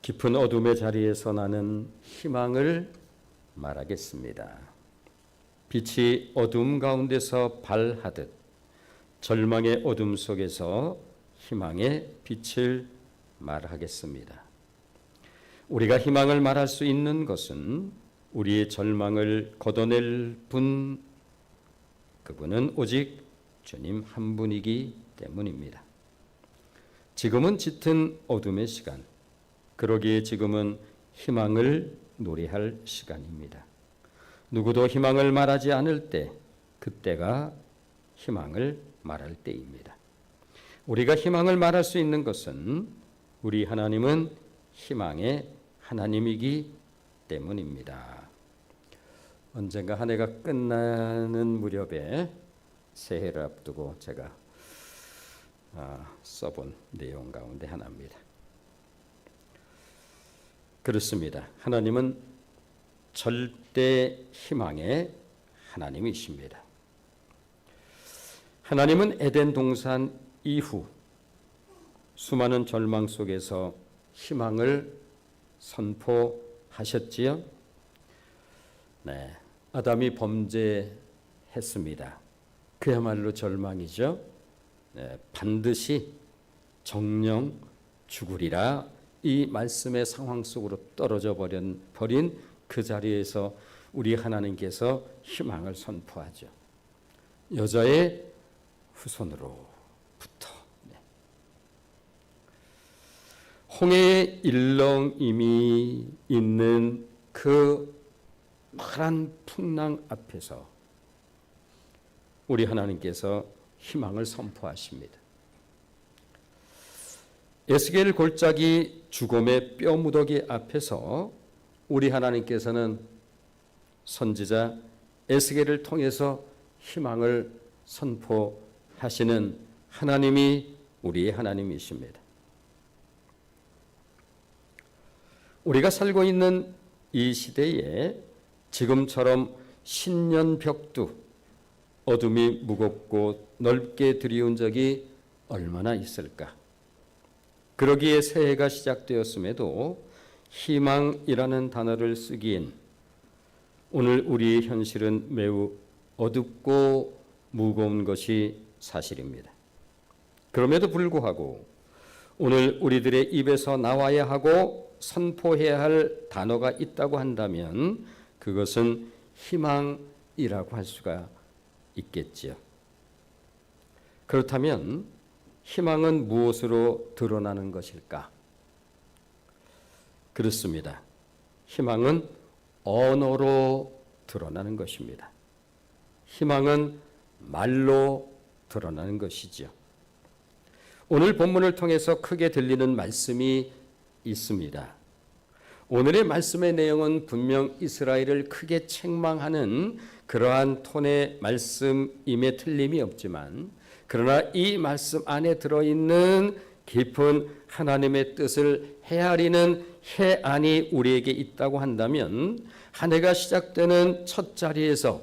깊은 어둠의 자리에서 나는 희망을 말하겠습니다. 빛이 어둠 가운데서 발하듯 절망의 어둠 속에서 희망의 빛을 말하겠습니다. 우리가 희망을 말할 수 있는 것은 우리의 절망을 걷어낼 분, 그분은 오직 주님 한 분이기 때문입니다. 지금은 짙은 어둠의 시간, 그러기에 지금은 희망을 노래할 시간입니다. 누구도 희망을 말하지 않을 때, 그때가 희망을 말할 때입니다. 우리가 희망을 말할 수 있는 것은 우리 하나님은 희망의 하나님이기 때문입니다. 언젠가 한 해가 끝나는 무렵에 새해를 앞두고 제가 써본 내용 가운데 하나입니다. 그렇습니다. 하나님은 절대 희망의 하나님이십니다. 하나님은 에덴 동산 이후 수많은 절망 속에서 희망을 선포하셨지요. 네, 아담이 범죄했습니다. 그야말로 절망이죠. 네, 반드시 정령 죽으리라 이 말씀의 상황 속으로 떨어져 버린 그 자리에서 우리 하나님께서 희망을 선포하죠. 여자의 후손으로부터. 네. 홍해의 일렁임이 있는 그 파란 풍랑 앞에서 우리 하나님께서 희망을 선포하십니다. 에스겔 골짜기 죽음의 뼈무더기 앞에서 우리 하나님께서는 선지자 에스겔을 통해서 희망을 선포하시는 하나님이 우리의 하나님이십니다. 우리가 살고 있는 이 시대에 지금처럼 신년벽두 어둠이 무겁고 넓게 들이운 적이 얼마나 있을까? 그러기에 새해가 시작되었음에도 희망이라는 단어를 쓰기엔 오늘 우리의 현실은 매우 어둡고 무거운 것이 사실입니다. 그럼에도 불구하고 오늘 우리들의 입에서 나와야 하고 선포해야 할 단어가 있다고 한다면 그것은 희망이라고 할 수가 있겠지요. 그렇다면 희망은 무엇으로 드러나는 것일까? 그렇습니다. 희망은 언어로 드러나는 것입니다. 희망은 말로 드러나는 것이지요. 오늘 본문을 통해서 크게 들리는 말씀이 있습니다. 오늘의 말씀의 내용은 분명 이스라엘을 크게 책망하는 그러한 톤의 말씀임에 틀림이 없지만 그러나 이 말씀 안에 들어있는 깊은 하나님의 뜻을 헤아리는 해안이 우리에게 있다고 한다면 한 해가 시작되는 첫 자리에서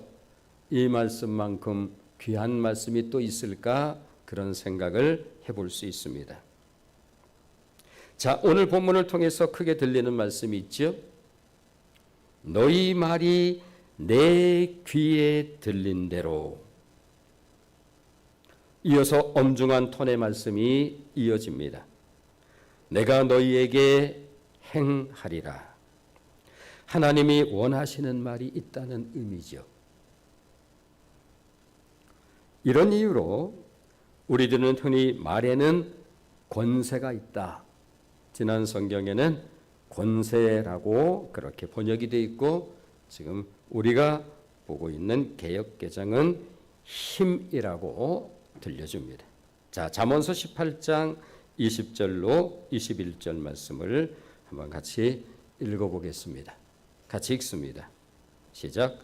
이 말씀만큼 귀한 말씀이 또 있을까 그런 생각을 해볼 수 있습니다. 자, 오늘 본문을 통해서 크게 들리는 말씀이 있죠. 너희 말이 내 귀에 들린 대로. 이어서 엄중한 톤의 말씀이 이어집니다. 내가 너희에게 행하리라. 하나님이 원하시는 말이 있다는 의미죠. 이런 이유로 우리들은 흔히 말에는 권세가 있다. 지난 성경에는 권세라고 그렇게 번역이 되어 있고 지금 우리가 보고 있는 개역개정은 힘이라고 들려줍니다. 자, 잠언서 18장 20절로 21절 말씀을 한번 같이 읽어보겠습니다. 같이 읽습니다. 시작.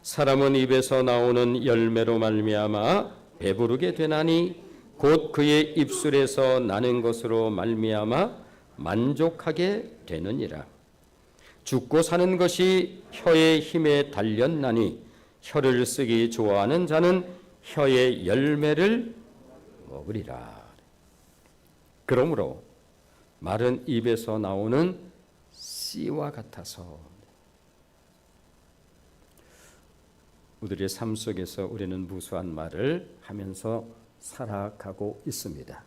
사람은 입에서 나오는 열매로 말미암아 배부르게 되나니 곧 그의 입술에서 나는 것으로 말미암아 만족하게 되느니라. 죽고 사는 것이 혀의 힘에 달렸나니 혀를 쓰기 좋아하는 자는 혀의 열매를 먹으리라. 그러므로 말은 입에서 나오는 씨와 같아서. 우리의 삶 속에서 우리는 무수한 말을 하면서 살아가고 있습니다.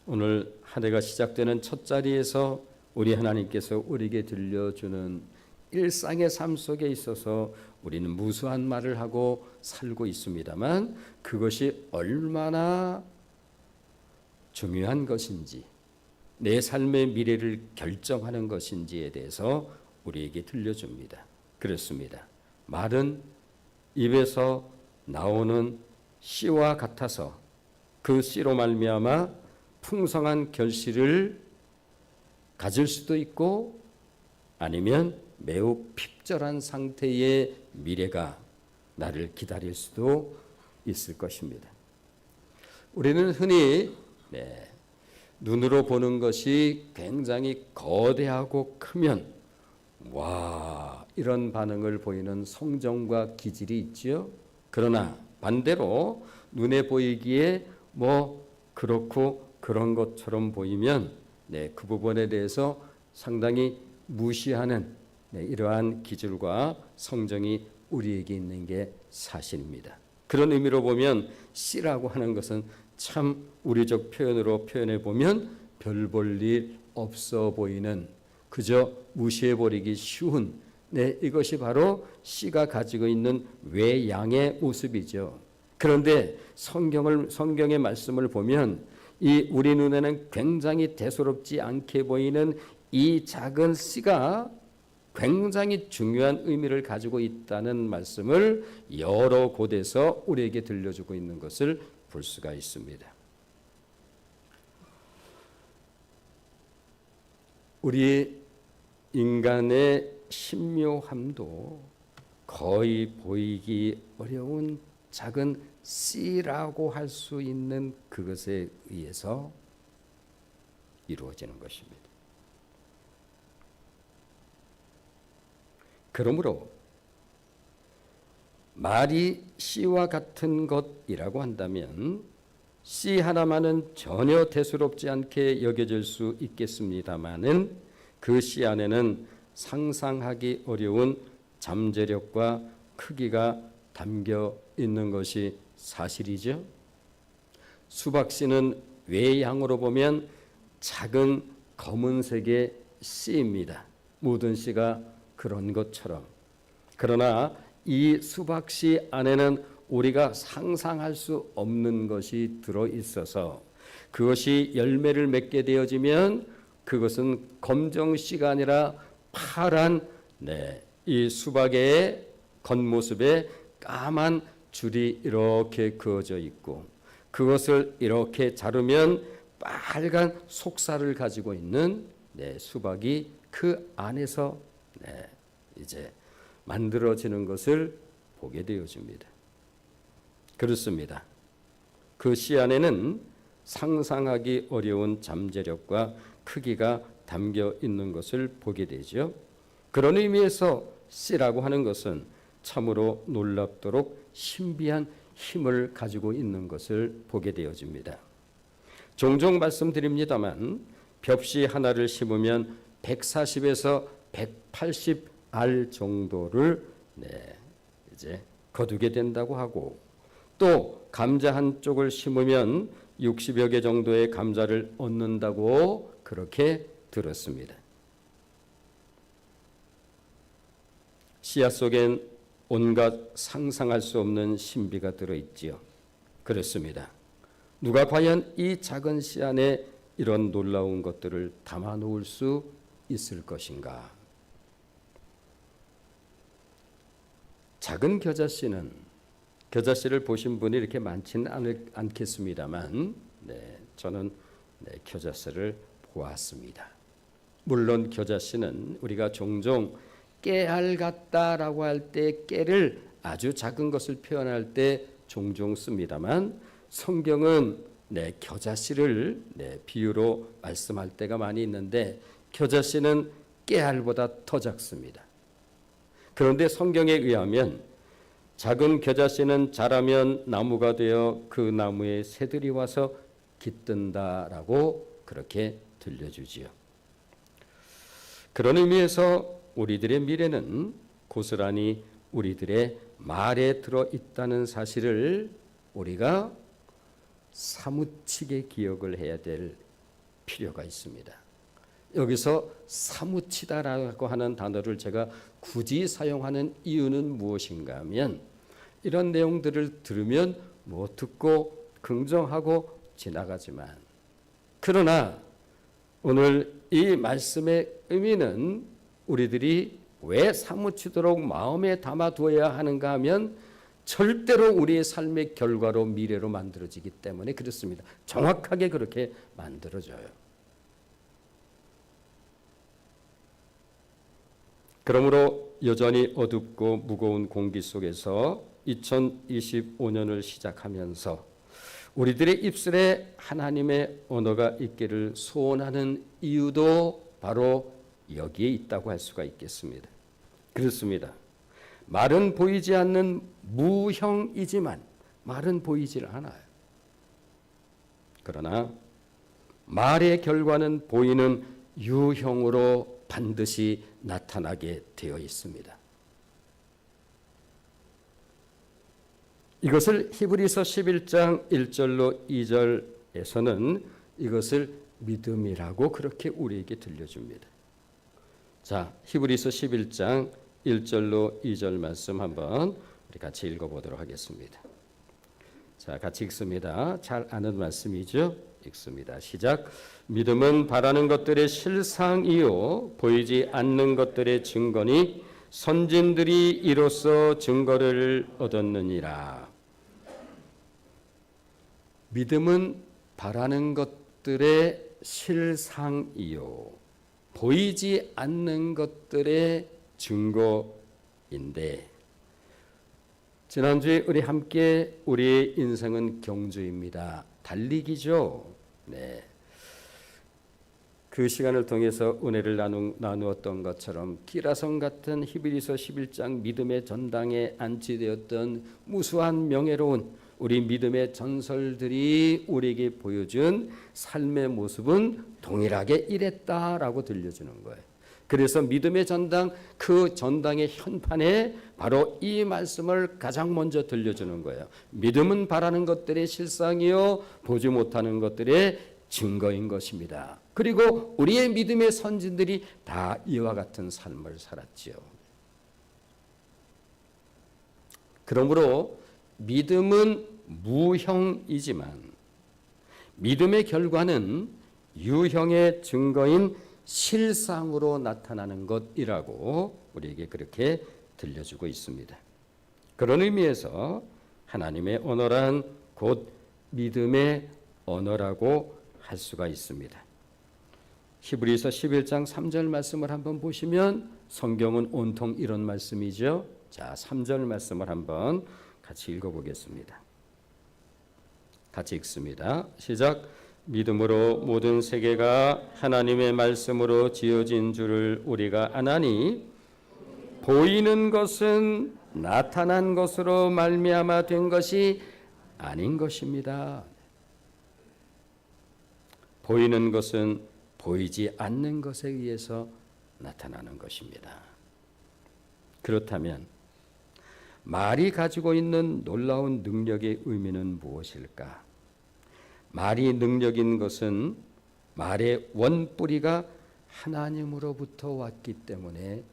오늘 한 해가 시작되는 첫 자리에서 우리 하나님께서 우리에게 들려주는 일상의 삶 속에 있어서 우리는 무수한 말을 하고 살고 있습니다만 그것이 얼마나 중요한 것인지, 내 삶의 미래를 결정하는 것인지에 대해서 우리에게 들려줍니다. 그렇습니다. 말은 입에서 나오는 씨와 같아서 그 씨로 말미암아 풍성한 결실을 가질 수도 있고 아니면 매우 핍절한 상태의 미래가 나를 기다릴 수도 있을 것입니다. 우리는 흔히 눈으로 보는 것이 굉장히 거대하고 크면 와 이런 반응을 보이는 성정과 기질이 있지요. 그러나 반대로 눈에 보이기에 뭐 그렇고 그런 것처럼 보이면 그 부분에 대해서 상당히 무시하는 이러한 기질과 성정이 우리에게 있는 게 사실입니다. 그런 의미로 보면 씨라고 하는 것은 참 우리적 표현으로 표현해 보면 별 볼 일 없어 보이는, 그저 무시해버리기 쉬운 이것이 바로 씨가 가지고 있는 외양의 모습이죠. 그런데 성경의 말씀을 보면 이 우리 눈에는 굉장히 대수롭지 않게 보이는 이 작은 씨가 굉장히 중요한 의미를 가지고 있다는 말씀을 여러 곳에서 우리에게 들려주고 있는 것을 볼 수가 있습니다. 우리 인간의 신묘함도 거의 보이기 어려운 작은 씨라고 할 수 있는 그것에 의해서 이루어지는 것입니다. 그러므로 말이 씨와 같은 것이라고 한다면 씨 하나만은 전혀 대수롭지 않게 여겨질 수 있겠습니다마는 그 씨 안에는 상상하기 어려운 잠재력과 크기가 담겨 있는 것이 사실이죠. 수박씨는 외양으로 보면 작은 검은색의 씨입니다. 모든 씨가 그런 것처럼. 그러나 이 수박씨 안에는 우리가 상상할 수 없는 것이 들어있어서 그것이 열매를 맺게 되어지면 그것은 검정씨가 아니라 파란 이 수박의 겉모습에 까만 줄이 이렇게 그어져 있고 그것을 이렇게 자르면 빨간 속살을 가지고 있는 수박이 그 안에서 이제 만들어지는 것을 보게 되어집니다. 그렇습니다. 그 씨 안에는 상상하기 어려운 잠재력과 크기가 담겨 있는 것을 보게 되죠. 그런 의미에서 씨라고 하는 것은 참으로 놀랍도록 신비한 힘을 가지고 있는 것을 보게 되어집니다. 종종 말씀드립니다만 벽씨 하나를 심으면 140에서 180알 정도를 이제 거두게 된다고 하고 또 감자 한 쪽을 심으면 60여 개 정도의 감자를 얻는다고 그렇게 들었습니다. 씨앗 속엔 온갖 상상할 수 없는 신비가 들어있지요. 그렇습니다. 누가 과연 이 작은 씨 안에 이런 놀라운 것들을 담아 놓을 수 있을 것인가? 작은 겨자씨는 겨자씨를 보신 분이 이렇게 많지는 않겠습니다만 저는 겨자씨를 보았습니다. 물론 겨자씨는 우리가 종종 깨알 같다라고 할 때 깨를 아주 작은 것을 표현할 때 종종 씁니다만 성경은 겨자씨를 비유로 말씀할 때가 많이 있는데 겨자씨는 깨알보다 더 작습니다. 그런데 성경에 의하면 작은 겨자씨는 자라면 나무가 되어 그 나무에 새들이 와서 깃든다라고 그렇게 들려주지요. 그런 의미에서 우리들의 미래는 고스란히 우리들의 말에 들어 있다는 사실을 우리가 사무치게 기억을 해야 될 필요가 있습니다. 여기서 사무치다라고 하는 단어를 제가 굳이 사용하는 이유는 무엇인가 하면 이런 내용들을 들으면 뭐 듣고 긍정하고 지나가지만 그러나 오늘 이 말씀의 의미는 우리들이 왜 사무치도록 마음에 담아두어야 하는가 하면 절대로 우리의 삶의 결과로 미래로 만들어지기 때문에 그렇습니다. 정확하게 그렇게 만들어져요. 그러므로 여전히 어둡고 무거운 공기 속에서 2025년을 시작하면서 우리들의 입술에 하나님의 언어가 있기를 소원하는 이유도 바로 여기에 있다고 할 수가 있겠습니다. 그렇습니다. 말은 보이지 않는 무형이지만 말은 보이질 않아요. 그러나 말의 결과는 보이는 유형으로 반드시 나타나게 되어 있습니다. 이것을 히브리서 11장 1절로 2절에서는 이것을 믿음이라고 그렇게 우리에게 들려줍니다. 자, 히브리서 11장 1절로 2절 말씀 한번 우리 같이 읽어보도록 하겠습니다. 자, 같이 읽습니다. 잘 아는 말씀이죠? 읽습니다. 시작. 믿음은 바라는 것들의 실상이요 보이지 않는 것들의 증거니 선진들이 이로써 증거를 얻었느니라. 믿음은 바라는 것들의 실상이요 보이지 않는 것들의 증거인데 지난주에 우리 함께 우리의 인생은 경주입니다. 달리기죠. 네. 그 시간을 통해서 은혜를 나누었던 것처럼 기라성 같은 히브리서 11장 믿음의 전당에 안치되었던 무수한 명예로운 우리 믿음의 전설들이 우리에게 보여준 삶의 모습은 동일하게 이랬다라고 들려주는 거예요. 그래서 믿음의 전당, 그 전당의 현판에 바로 이 말씀을 가장 먼저 들려주는 거예요. 믿음은 바라는 것들의 실상이요 보지 못하는 것들의 증거인 것입니다. 그리고 우리의 믿음의 선진들이 다 이와 같은 삶을 살았지요. 그러므로 믿음은 무형이지만 믿음의 결과는 유형의 증거인 실상으로 나타나는 것이라고 우리에게 그렇게 들려주고 있습니다. 그런 의미에서 하나님의 언어란 곧 믿음의 언어라고 할 수가 있습니다. 히브리서 11장 3절 말씀을 한번 보시면 성경은 온통 이런 말씀이죠. 자, 3절 말씀을 한번 같이 읽어보겠습니다. 같이 읽습니다. 시작. 믿음으로 모든 세계가 하나님의 말씀으로 지어진 줄을 우리가 아나니 보이는 것은 나타난 것으로 말미암아 된 것이 아닌 것입니다. 보이는 것은 보이지 않는 것에 의해서 나타나는 것입니다. 그렇다면 말이 가지고 있는 놀라운 능력의 의미는 무엇일까? 말이 능력인 것은 말의 원뿌리가 하나님으로부터 왔기 때문에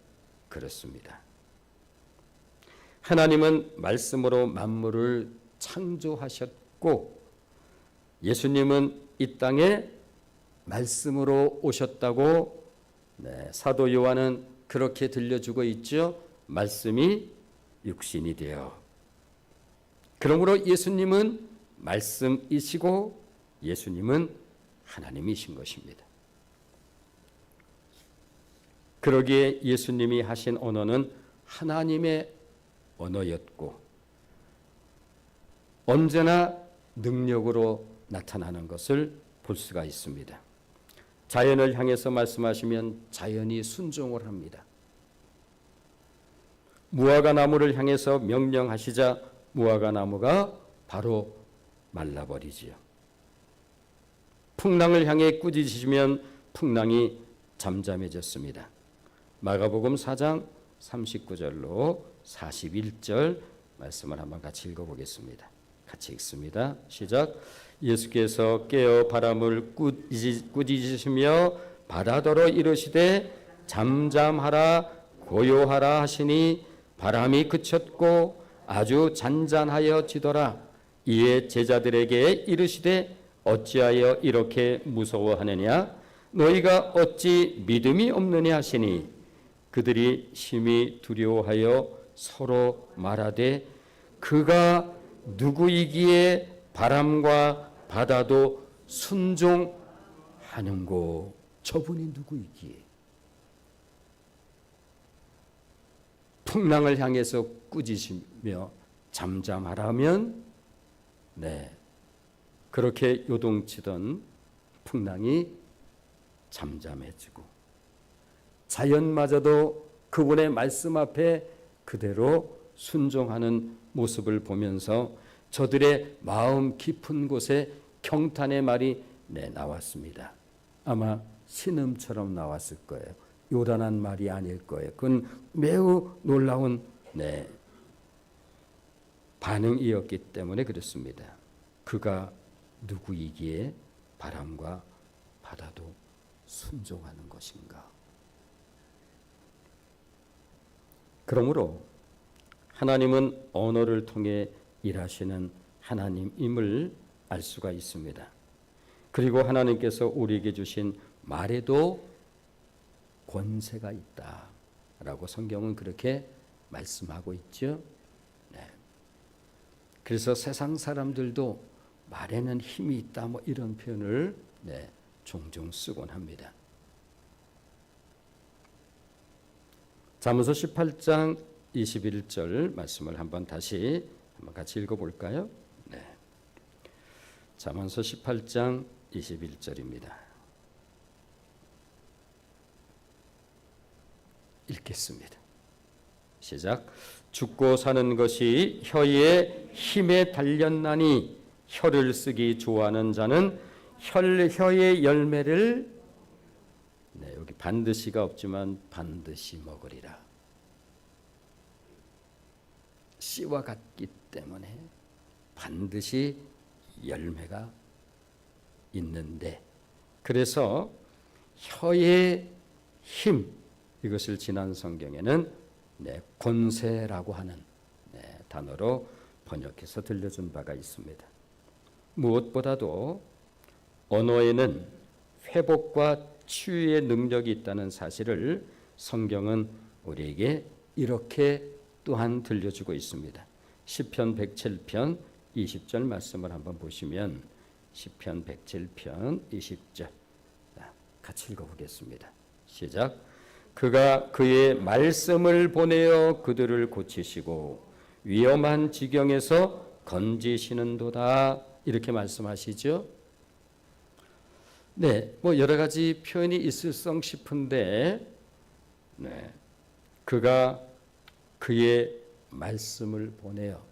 그렇습니다. 하나님은 말씀으로 만물을 창조하셨고 예수님은 이 땅에 말씀으로 오셨다고 사도 요한은 그렇게 들려주고 있죠. 말씀이 육신이 되어. 그러므로 예수님은 말씀이시고 예수님은 하나님이신 것입니다. 그러기에 예수님이 하신 언어는 하나님의 언어였고 언제나 능력으로 나타나는 것을 볼 수가 있습니다. 자연을 향해서 말씀하시면 자연이 순종을 합니다. 무화과 나무를 향해서 명령하시자 무화과 나무가 바로 말라버리지요. 풍랑을 향해 꾸짖으시면 풍랑이 잠잠해졌습니다. 마가복음 4장 39절로 41절 말씀을 한번 같이 읽어보겠습니다. 같이 읽습니다. 시작. 예수께서 깨어 바람을 꾸짖으시며 바다더러 이르시되 잠잠하라 고요하라 하시니 바람이 그쳤고 아주 잔잔하여 지더라. 이에 제자들에게 이르시되 어찌하여 이렇게 무서워하느냐 너희가 어찌 믿음이 없느냐 하시니 그들이 심히 두려워하여 서로 말하되 그가 누구이기에 바람과 바다도 순종하는고. 저분이 누구이기에 풍랑을 향해서 꾸짖으며 잠잠하라면 그렇게 요동치던 풍랑이 잠잠해지고 자연마저도 그분의 말씀 앞에 그대로 순종하는 모습을 보면서 저들의 마음 깊은 곳에 경탄의 말이 나왔습니다. 아마 신음처럼 나왔을 거예요. 요란한 말이 아닐 거예요. 그건 매우 놀라운 반응이었기 때문에 그렇습니다. 그가 누구이기에 바람과 바다도 순종하는 것인가. 그러므로 하나님은 언어를 통해 일하시는 하나님임을 알 수가 있습니다. 그리고 하나님께서 우리에게 주신 말에도 권세가 있다라고 성경은 그렇게 말씀하고 있죠. 그래서 세상 사람들도 말에는 힘이 있다 이런 표현을 종종 쓰곤 합니다. 잠언서 18장 21절 말씀을 한번 같이 읽어볼까요? 잠언서 18장 21절입니다. 읽겠습니다. 시작. 죽고 사는 것이 혀의 힘에 달렸나니 혀를 쓰기 좋아하는 자는 혀의 열매를 여기 반드시가 없지만 반드시 먹으리라. 씨와 같기 때문에 반드시 열매가 있는데, 그래서 혀의 힘, 이것을 지난 성경에는 권세라고 하는 단어로 번역해서 들려준 바가 있습니다. 무엇보다도 언어에는 회복과 치유의 능력이 있다는 사실을 성경은 우리에게 이렇게 또한 들려주고 있습니다. 시편 107편 20절 말씀을 한번 보시면 시편 107편 20절 같이 읽어보겠습니다. 시작. 그가 그의 말씀을 보내어 그들을 고치시고 위험한 지경에서 건지시는도다. 이렇게 말씀하시죠. 여러 가지 표현이 있을성 싶은데, 그가 그의 말씀을 보내어,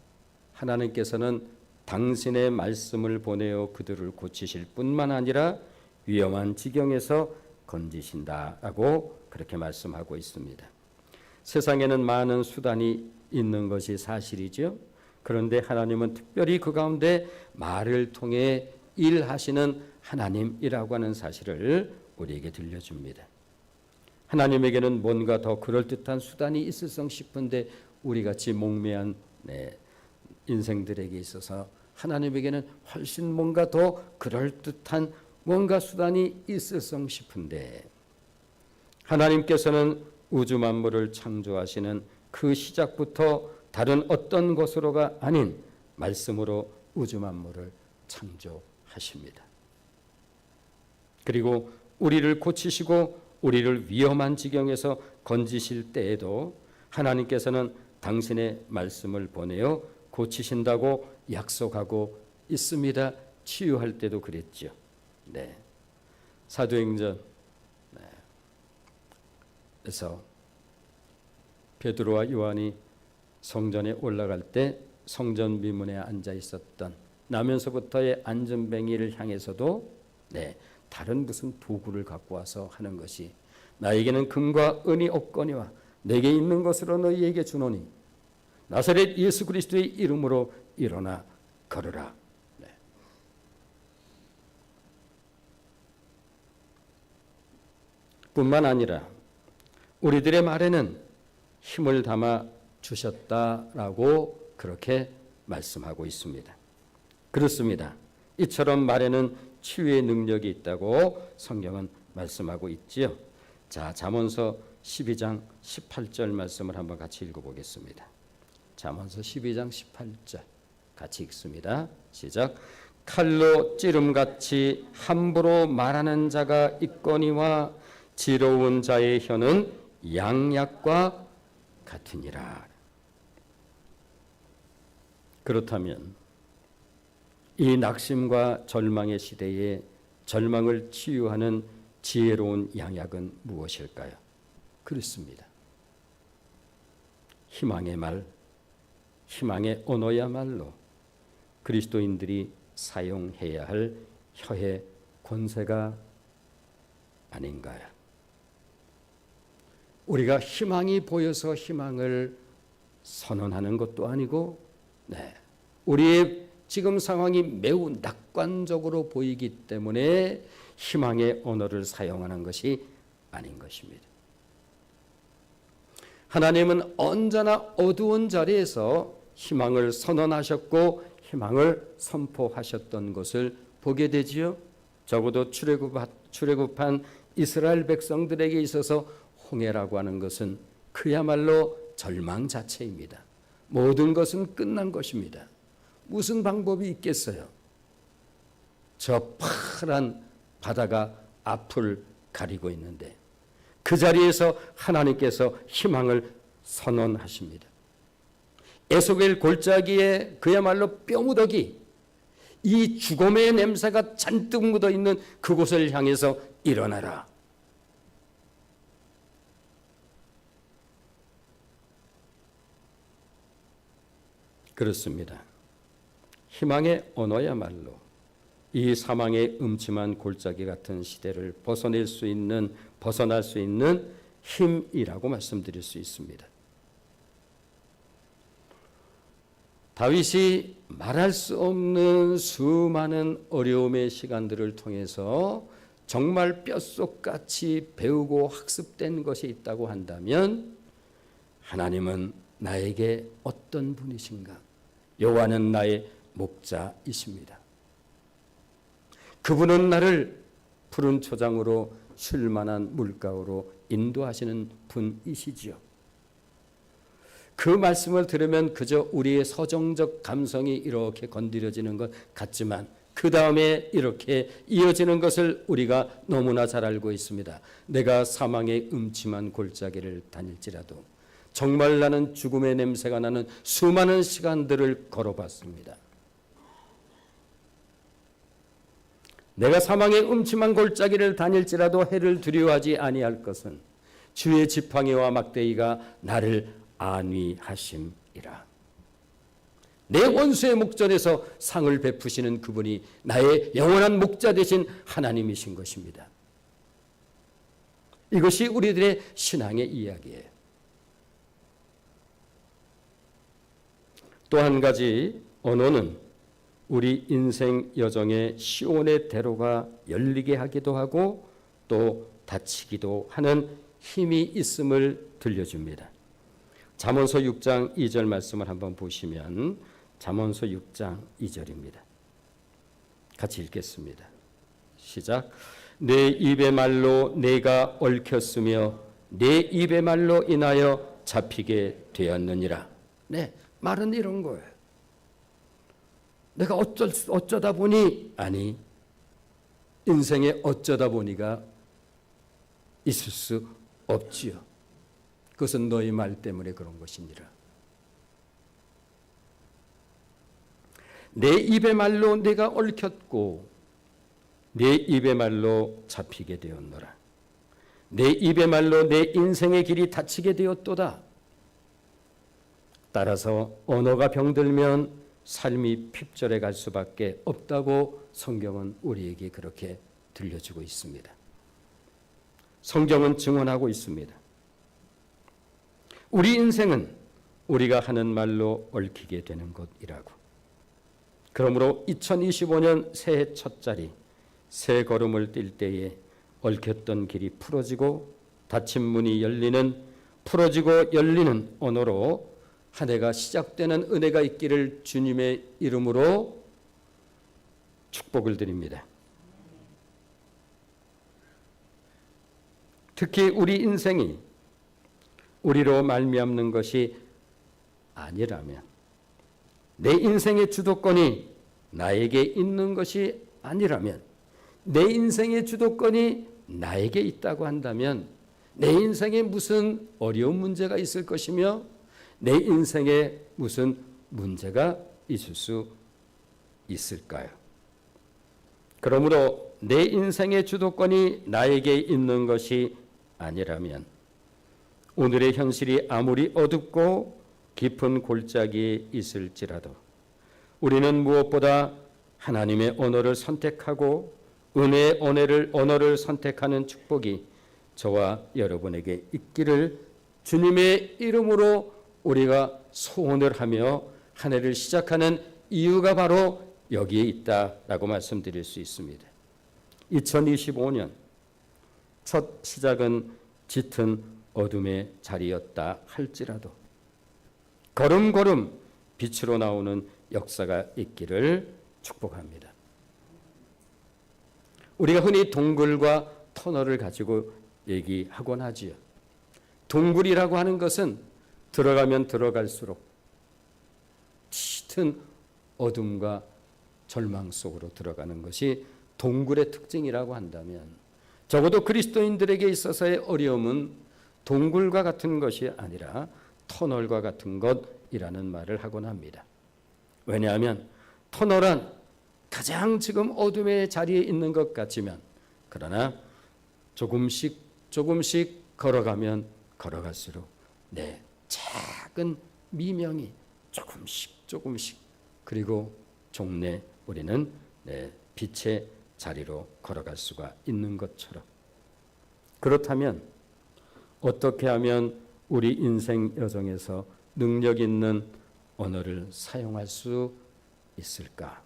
하나님께서는 당신의 말씀을 보내어 그들을 고치실 뿐만 아니라 위험한 지경에서 건지신다라고 그렇게 말씀하고 있습니다. 세상에는 많은 수단이 있는 것이 사실이죠. 그런데 하나님은 특별히 그 가운데 말을 통해 일하시는 하나님이라고 하는 사실을 우리에게 들려줍니다. 하나님에게는 뭔가 더 그럴듯한 수단이 있을성 싶은데 우리같이 목매한 인생들에게 있어서 하나님에게는 훨씬 뭔가 더 그럴듯한 뭔가 수단이 있을성 싶은데, 하나님께서는 우주 만물을 창조하시는 그 시작부터 다른 어떤 것으로가 아닌 말씀으로 우주 만물을 창조하십니다. 그리고 우리를 고치시고 우리를 위험한 지경에서 건지실 때에도 하나님께서는 당신의 말씀을 보내어 고치신다고 약속하고 있습니다. 치유할 때도 그랬죠. 사도행전 그래서 베드로와 요한이 성전에 올라갈 때 성전 미문에 앉아 있었던 나면서부터의 안전뱅이를 향해서도 다른 무슨 도구를 갖고 와서 하는 것이 나에게는 금과 은이 없거니와 내게 있는 것으로 너희에게 주노니 나사렛 예수 그리스도의 이름으로 일어나 걸으라. 네. 뿐만 아니라 우리들의 말에는 힘을 담아 주셨다라고 그렇게 말씀하고 있습니다. 그렇습니다. 이처럼 말에는 치유의 능력이 있다고 성경은 말씀하고 있지요. 자, 잠언서 12장 18절 말씀을 한번 같이 읽어보겠습니다. 잠언서 12장 18절 같이 읽습니다. 시작. 칼로 찌름같이 함부로 말하는 자가 있거니와 지혜로운 자의 혀는 양약과 같으니라. 그렇다면 이 낙심과 절망의 시대에 절망을 치유하는 지혜로운 양약은 무엇일까요? 그렇습니다. 희망의 말, 희망의 언어야말로 그리스도인들이 사용해야 할 혀의 권세가 아닌가요? 우리가 희망이 보여서 희망을 선언하는 것도 아니고, 우리의 지금 상황이 매우 낙관적으로 보이기 때문에 희망의 언어를 사용하는 것이 아닌 것입니다. 하나님은 언제나 어두운 자리에서 희망을 선언하셨고 희망을 선포하셨던 것을 보게 되지요. 적어도 출애굽한 이스라엘 백성들에게 있어서 홍해라고 하는 것은 그야말로 절망 자체입니다. 모든 것은 끝난 것입니다. 무슨 방법이 있겠어요? 저 파란 바다가 앞을 가리고 있는데 그 자리에서 하나님께서 희망을 선언하십니다. 에소겔 골짜기에 그야말로 뼈무더기, 이 죽음의 냄새가 잔뜩 묻어있는 그곳을 향해서 일어나라. 그렇습니다. 희망의 언어야말로 이 사망의 음침한 골짜기 같은 시대를 벗어날 수 있는 힘이라고 말씀드릴 수 있습니다. 다윗이 말할 수 없는 수많은 어려움의 시간들을 통해서 정말 뼛속같이 배우고 학습된 것이 있다고 한다면 하나님은 나에게 어떤 분이신가? 여호와는 나의 목자이십니다. 그분은 나를 푸른 초장으로 쉴만한 물가로 인도하시는 분이시지요. 그 말씀을 들으면 그저 우리의 서정적 감성이 이렇게 건드려지는 것 같지만 그 다음에 이렇게 이어지는 것을 우리가 너무나 잘 알고 있습니다. 내가 사망의 음침한 골짜기를 다닐지라도 정말 나는 죽음의 냄새가 나는 수많은 시간들을 걸어봤습니다. 내가 사망의 음침한 골짜기를 다닐지라도 해를 두려워하지 아니할 것은 주의 지팡이와 막대기가 나를 안위하심이라. 내 원수의 목전에서 상을 베푸시는 그분이 나의 영원한 목자 되신 하나님이신 것입니다. 이것이 우리들의 신앙의 이야기예요. 또 한 가지 언어는 우리 인생 여정의 시온의 대로가 열리게 하기도 하고 또 닫히기도 하는 힘이 있음을 들려줍니다. 잠언서 6장 2절 말씀을 한번 보시면 잠언서 6장 2절입니다. 같이 읽겠습니다. 시작. 내 입의 말로 내가 얽혔으며 내 입의 말로 인하여 잡히게 되었느니라. 네, 말은 이런 거예요. 내가 어쩌다 보니, 아니, 인생에 어쩌다 보니가 있을 수 없지요. 그것은 너희 말 때문에 그런 것이니라. 내 입의 말로 내가 얽혔고 내 입의 말로 잡히게 되었노라. 내 입의 말로 내 인생의 길이 닫히게 되었도다. 따라서 언어가 병들면 삶이 핍절해 갈 수밖에 없다고 성경은 우리에게 그렇게 들려주고 있습니다. 성경은 증언하고 있습니다. 우리 인생은 우리가 하는 말로 얽히게 되는 것이라고. 그러므로 2025년 새해 첫자리 새 걸음을 뛸 때에 얽혔던 길이 풀어지고 닫힌 문이 열리는, 풀어지고 열리는 언어로 한 해가 시작되는 은혜가 있기를 주님의 이름으로 축복을 드립니다. 특히 우리 인생이 우리로 말미암는 것이 아니라면, 내 인생의 주도권이 나에게 있는 것이 아니라면, 내 인생의 주도권이 나에게 있다고 한다면 내 인생에 무슨 어려운 문제가 있을 것이며 내 인생에 무슨 문제가 있을 수 있을까요? 그러므로 내 인생의 주도권이 나에게 있는 것이 아니라면 오늘의 현실이 아무리 어둡고 깊은 골짜기에 있을지라도 우리는 무엇보다 하나님의 언어를 선택하고 은혜의 언어를 선택하는 축복이 저와 여러분에게 있기를 주님의 이름으로 우리가 소원을 하며 한 해를 시작하는 이유가 바로 여기에 있다라고 말씀드릴 수 있습니다. 2025년 첫 시작은 짙은 어둠의 자리였다 할지라도 걸음걸음 빛으로 나오는 역사가 있기를 축복합니다. 우리가 흔히 동굴과 터널을 가지고 얘기하곤 하지요. 동굴이라고 하는 것은 들어가면 들어갈수록 짙은 어둠과 절망 속으로 들어가는 것이 동굴의 특징이라고 한다면 적어도 그리스도인들에게 있어서의 어려움은 동굴과 같은 것이 아니라 터널과 같은 것이라는 말을 하곤 합니다. 왜냐하면 터널은 가장 지금 어둠의 자리에 있는 것 같지만 그러나 조금씩 걸어가면 걸어갈수록 내 작은 미명이 조금씩 그리고 종래 우리는 빛의 자리로 걸어갈 수가 있는 것처럼, 그렇다면 어떻게 하면 우리 인생 여정에서 능력 있는 언어를 사용할 수 있을까?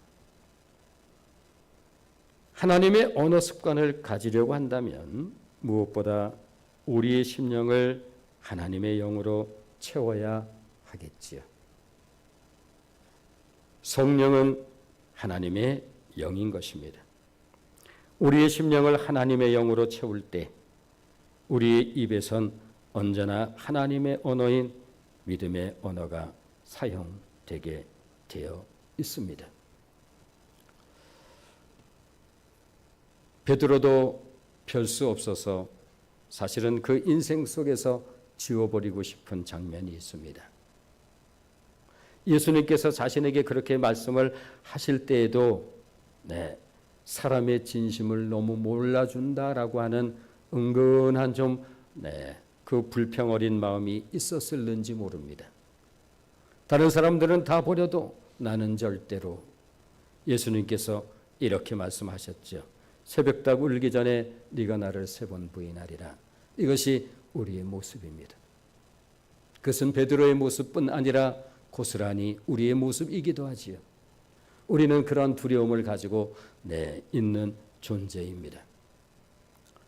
하나님의 언어 습관을 가지려고 한다면 무엇보다 우리의 심령을 하나님의 영으로 채워야 하겠지요. 성령은 하나님의 영인 것입니다. 우리의 심령을 하나님의 영으로 채울 때 우리의 입에선 언제나 하나님의 언어인 믿음의 언어가 사용되게 되어 있습니다. 베드로도 별 수 없어서 사실은 그 인생 속에서 지워버리고 싶은 장면이 있습니다. 예수님께서 자신에게 그렇게 말씀을 하실 때에도 사람의 진심을 너무 몰라준다라고 하는 은근한 그 불평 어린 마음이 있었을는지 모릅니다. 다른 사람들은 다 버려도 나는 절대로. 예수님께서 이렇게 말씀하셨죠. 새벽닭 울기 전에 네가 나를 3번 부인하리라. 이것이 우리의 모습입니다. 그것은 베드로의 모습뿐 아니라 고스란히 우리의 모습이기도 하지요. 우리는 그런 두려움을 가지고 있는 존재입니다.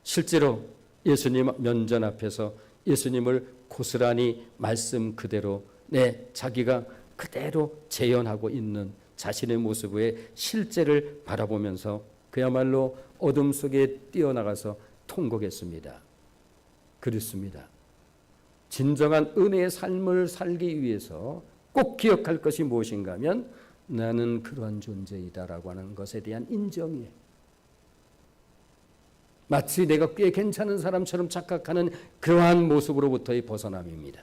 실제로 예수님 면전 앞에서 예수님을 고스란히 말씀 그대로 자기가 그대로 재현하고 있는 자신의 모습의 실제를 바라보면서 그야말로 어둠 속에 뛰어나가서 통곡했습니다. 그렇습니다. 진정한 은혜의 삶을 살기 위해서 꼭 기억할 것이 무엇인가 하면 나는 그러한 존재이다라고 하는 것에 대한 인정이에요. 마치 내가 꽤 괜찮은 사람처럼 착각하는 그러한 모습으로부터의 벗어남입니다.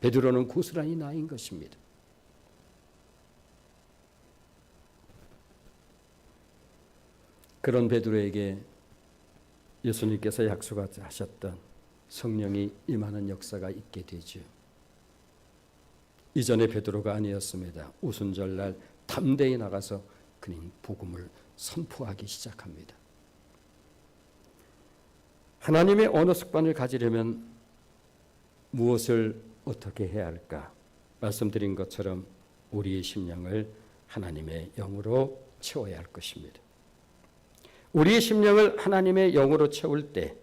베드로는 고스란히 나인 것입니다. 그런 베드로에게 예수님께서 약속하셨던 성령이 임하는 역사가 있게 되죠. 이전에 베드로가 아니었습니다. 오순절날 담대히 나가서 그는 복음을 선포하기 시작합니다. 하나님의 언어 습관을 가지려면 무엇을 어떻게 해야 할까? 말씀드린 것처럼 우리의 심령을 하나님의 영으로 채워야 할 것입니다. 우리의 심령을 하나님의 영으로 채울 때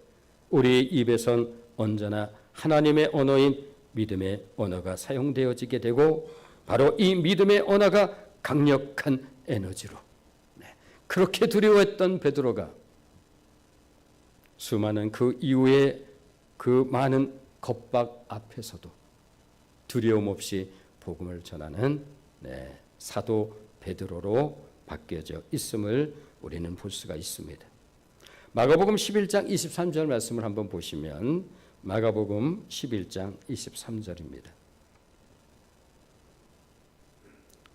우리의 입에선 언제나 하나님의 언어인 믿음의 언어가 사용되어지게 되고 바로 이 믿음의 언어가 강력한 에너지로 그렇게 두려워했던 베드로가 수많은 그 이후에 그 많은 겁박 앞에서도 두려움 없이 복음을 전하는 사도 베드로로 바뀌어져 있음을 우리는 볼 수가 있습니다. 마가복음 11장 23절 말씀을 한번 보시면 마가복음 11장 23절입니다.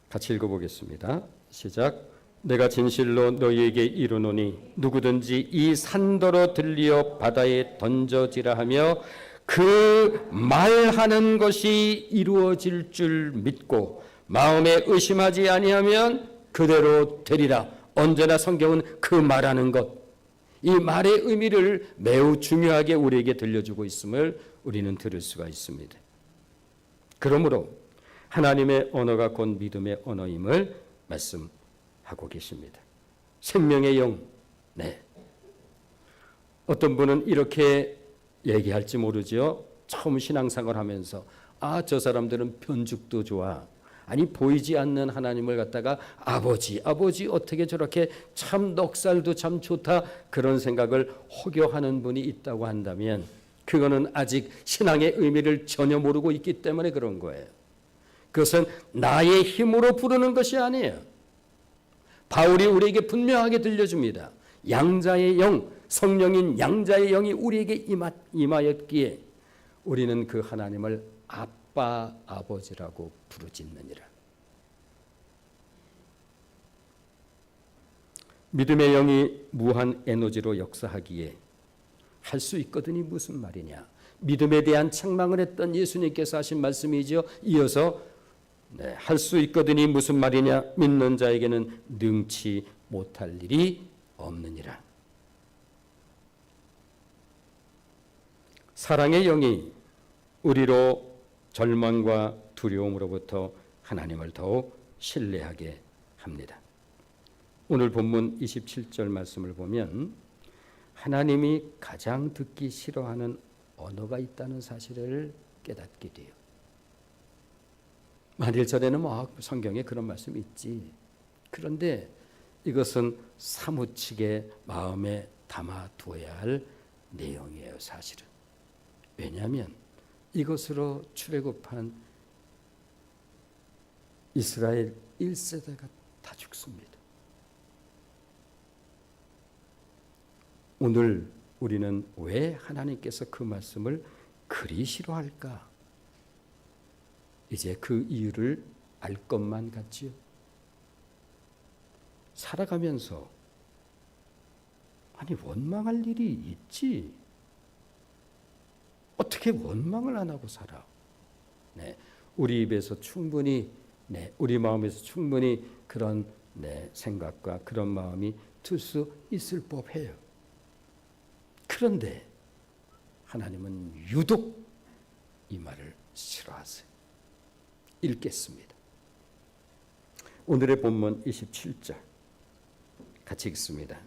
같이 읽어보겠습니다. 시작. 내가 진실로 너희에게 이르노니 누구든지 이 산더러 들리어 바다에 던져지라 하며 그 말하는 것이 이루어질 줄 믿고 마음에 의심하지 아니하면 그대로 되리라. 언제나 성경은 그 말하는 것, 이 말의 의미를 매우 중요하게 우리에게 들려주고 있음을 우리는 들을 수가 있습니다. 그러므로 하나님의 언어가 곧 믿음의 언어임을 말씀하고 계십니다. 생명의 영, 어떤 분은 이렇게 얘기할지 모르죠. 처음 신앙생활 하면서 저 사람들은 편죽도 좋아. 아니 보이지 않는 하나님을 갖다가 아버지 어떻게 저렇게 참 넉살도 참 좋다 그런 생각을 혹여하는 분이 있다고 한다면 그거는 아직 신앙의 의미를 전혀 모르고 있기 때문에 그런 거예요. 그것은 나의 힘으로 부르는 것이 아니에요. 바울이 우리에게 분명하게 들려줍니다. 양자의 영, 성령인 양자의 영이 우리에게 임하였기에 우리는 그 하나님을 아빠, 아버지라고 부르짖느니라. 믿음의 영이 무한 에너지로 역사하기에 할 수 있거든이 무슨 말이냐. 믿음에 대한 책망을 했던 예수님께서 하신 말씀이죠. 이어서 할 수 있거든이 무슨 말이냐. 믿는 자에게는 능치 못할 일이 없느니라. 사랑의 영이 우리로 절망과 두려움으로부터 하나님을 더욱 신뢰하게 합니다. 오늘 본문 27절 말씀을 보면 하나님이 가장 듣기 싫어하는 언어가 있다는 사실을 깨닫게 돼요. 만일절에는 성경에 그런 말씀이 있지. 그런데 이것은 사무치게 마음에 담아두어야 할 내용이에요, 사실은. 왜냐하면 이것으로 출애굽한 이스라엘 1세대가 다 죽습니다. 오늘 우리는 왜 하나님께서 그 말씀을 그리 싫어할까? 이제 그 이유를 알 것만 같지요. 살아가면서 원망할 일이 있지. 어떻게 원망을 안 하고 살아? 우리 입에서 충분히, 우리 마음에서 충분히 그런 생각과 그런 마음이 들 수 있을 법해요. 그런데 하나님은 유독 이 말을 싫어하세요. 읽겠습니다. 오늘의 본문 27절 같이 읽습니다.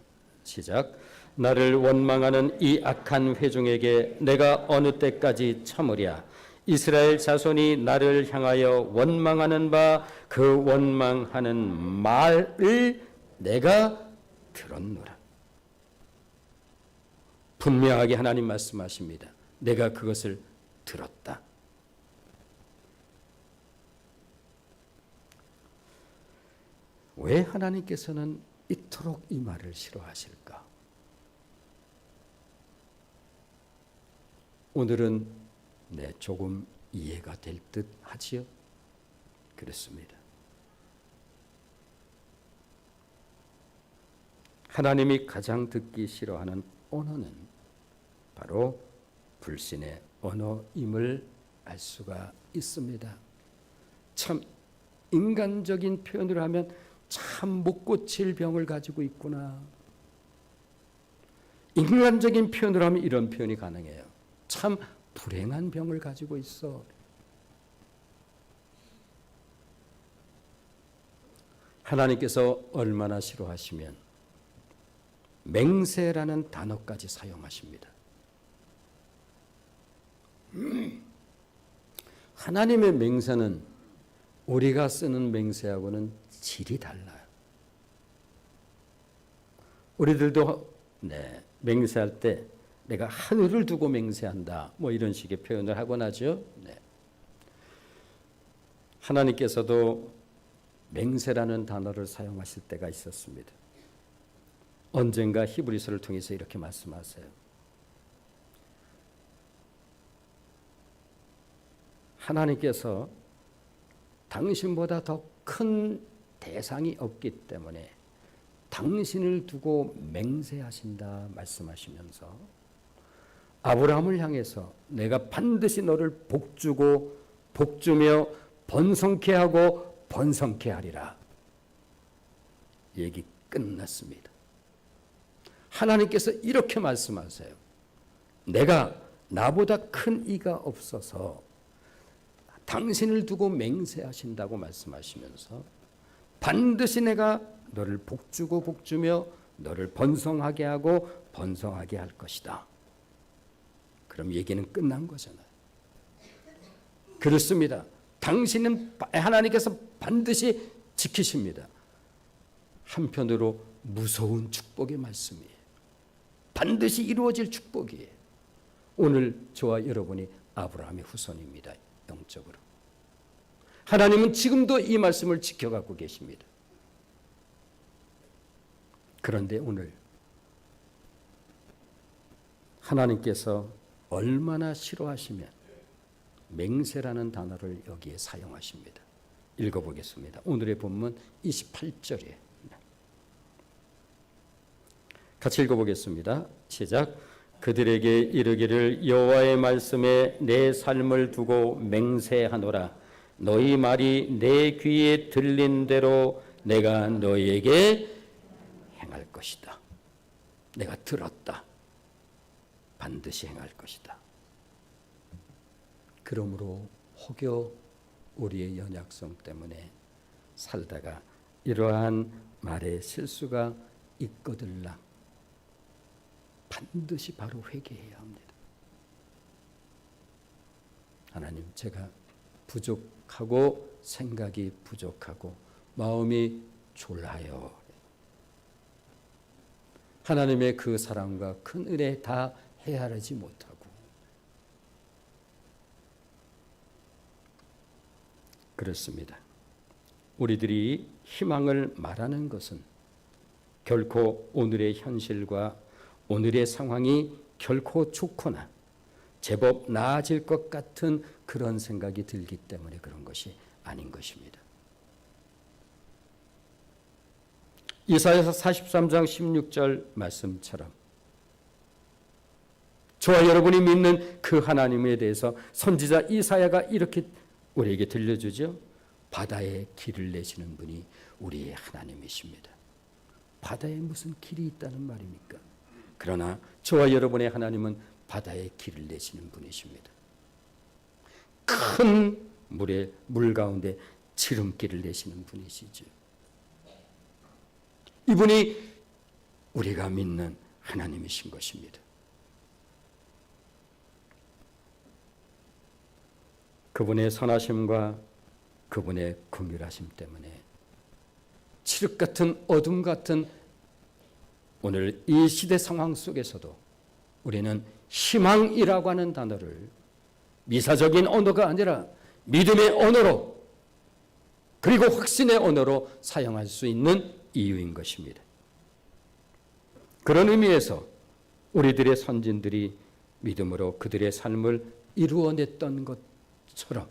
시작. 나를 원망하는 이 악한 회중에게 내가 어느 때까지 참으랴. 이스라엘 자손이 나를 향하여 원망하는 바 그 원망하는 말을 내가 들었노라. 분명하게 하나님 말씀하십니다. 내가 그것을 들었다. 왜 하나님께서는 이토록 이 말을 싫어하실까? 오늘은 조금 이해가 될 듯 하지요? 그렇습니다. 하나님이 가장 듣기 싫어하는 언어는 바로 불신의 언어임을 알 수가 있습니다. 참 인간적인 표현으로 하면 참 못 고칠 병을 가지고 있구나. 인간적인 표현으로 하면 이런 표현이 가능해요. 참 불행한 병을 가지고 있어. 하나님께서 얼마나 싫어하시면 맹세라는 단어까지 사용하십니다. 하나님의 맹세는 우리가 쓰는 맹세하고는 질이 달라요. 우리들도 맹세할 때 내가 하늘을 두고 맹세한다 뭐 이런 식의 표현을 하곤 하죠. 하나님께서도 맹세라는 단어를 사용하실 때가 있었습니다. 언젠가 히브리서를 통해서 이렇게 말씀하세요. 하나님께서 당신보다 더 큰 대상이 없기 때문에 당신을 두고 맹세하신다 말씀하시면서 아브라함을 향해서 내가 반드시 너를 복주고 복주며 번성케 하고 번성케 하리라. 얘기 끝났습니다. 하나님께서 이렇게 말씀하세요. 내가 나보다 큰 이가 없어서 당신을 두고 맹세하신다고 말씀하시면서 반드시 내가 너를 복주고 복주며 너를 번성하게 하고 번성하게 할 것이다. 그럼 얘기는 끝난 거잖아요. 그렇습니다. 당신은 하나님께서 반드시 지키십니다. 한편으로 무서운 축복의 말씀이에요. 반드시 이루어질 축복이에요. 오늘 저와 여러분이 아브라함의 후손입니다. 영적으로. 하나님은 지금도 이 말씀을 지켜가고 계십니다. 그런데 오늘 하나님께서 얼마나 싫어하시면 맹세라는 단어를 여기에 사용하십니다. 읽어보겠습니다. 오늘의 본문 28절이에요. 같이 읽어보겠습니다. 시작. 그들에게 이르기를 여호와의 말씀에 내 삶을 두고 맹세하노라. 너희 말이 내 귀에 들린 대로 내가 너희에게 행할 것이다. 내가 들었다. 반드시 행할 것이다. 그러므로 혹여 우리의 연약성 때문에 살다가 이러한 말에 실수가 있거들랑 반드시 바로 회개해야 합니다. 하나님, 제가 부족하고 생각이 부족하고 마음이 졸라요. 하나님의 그 사랑과 큰 은혜 다 헤아리지 못하고 그렇습니다. 우리들이 희망을 말하는 것은 결코 오늘의 현실과 오늘의 상황이 결코 좋거나 제법 나아질 것 같은 그런 생각이 들기 때문에 그런 것이 아닌 것입니다. 이사야서 43장 16절 말씀처럼 저와 여러분이 믿는 그 하나님에 대해서 선지자 이사야가 이렇게 우리에게 들려주죠. 바다에 길을 내시는 분이 우리의 하나님이십니다. 바다에 무슨 길이 있다는 말입니까? 그러나 저와 여러분의 하나님은 바다에 길을 내시는 분이십니다. 큰 물 가운데 지름길을 내시는 분이시죠. 이분이 우리가 믿는 하나님이신 것입니다. 그분의 선하심과 그분의 긍휼하심 때문에 칠흑 같은 어둠 같은 오늘 이 시대 상황 속에서도 우리는 희망이라고 하는 단어를 미사적인 언어가 아니라 믿음의 언어로 그리고 확신의 언어로 사용할 수 있는 이유인 것입니다. 그런 의미에서 우리들의 선진들이 믿음으로 그들의 삶을 이루어냈던 것처럼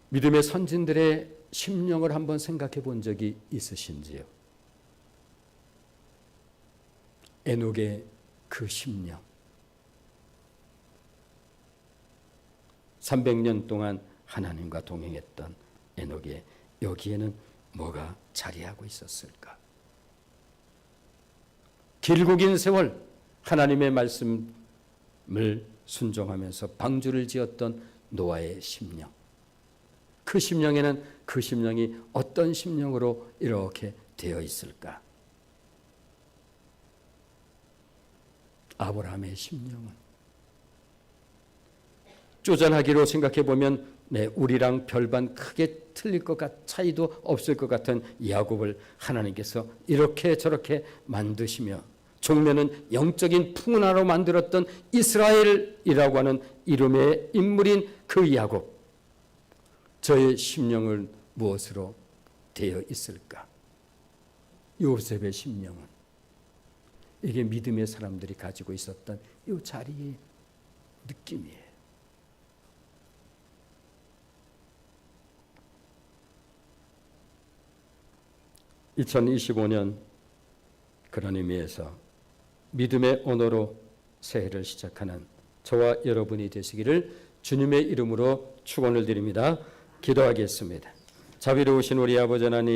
믿음의 선진들의 심령을 한번 생각해 본 적이 있으신지요? 에녹의 그 심령. 300년 동안 하나님과 동행했던 에녹의 여기에는 뭐가 자리하고 있었을까? 길고 긴 세월 하나님의 말씀을 순종하면서 방주를 지었던 노아의 심령. 그 심령에는 그 심령이 어떤 심령으로 이렇게 되어 있을까? 아브라함의 심령은 쪼잔하기로 생각해 보면 우리랑 별반 크게 틀릴 것 차이도 없을 것 같은 야곱을 하나님께서 이렇게 저렇게 만드시며 종면은 영적인 풍운하로 만들었던 이스라엘이라고 하는 이름의 인물인 그 야곱, 저의 심령을 무엇으로 되어 있을까? 요셉의 심령은 이게 믿음의 사람들이 가지고 있었던 이 자리의 느낌이에요. (2025년) 그런 의미에서 믿음의 언어로 새해를 시작하는 저와 여러분이 되시기를 주님의 이름으로 축원을 드립니다. 기도하겠습니다. 자비로우신 우리 아버지 하나님,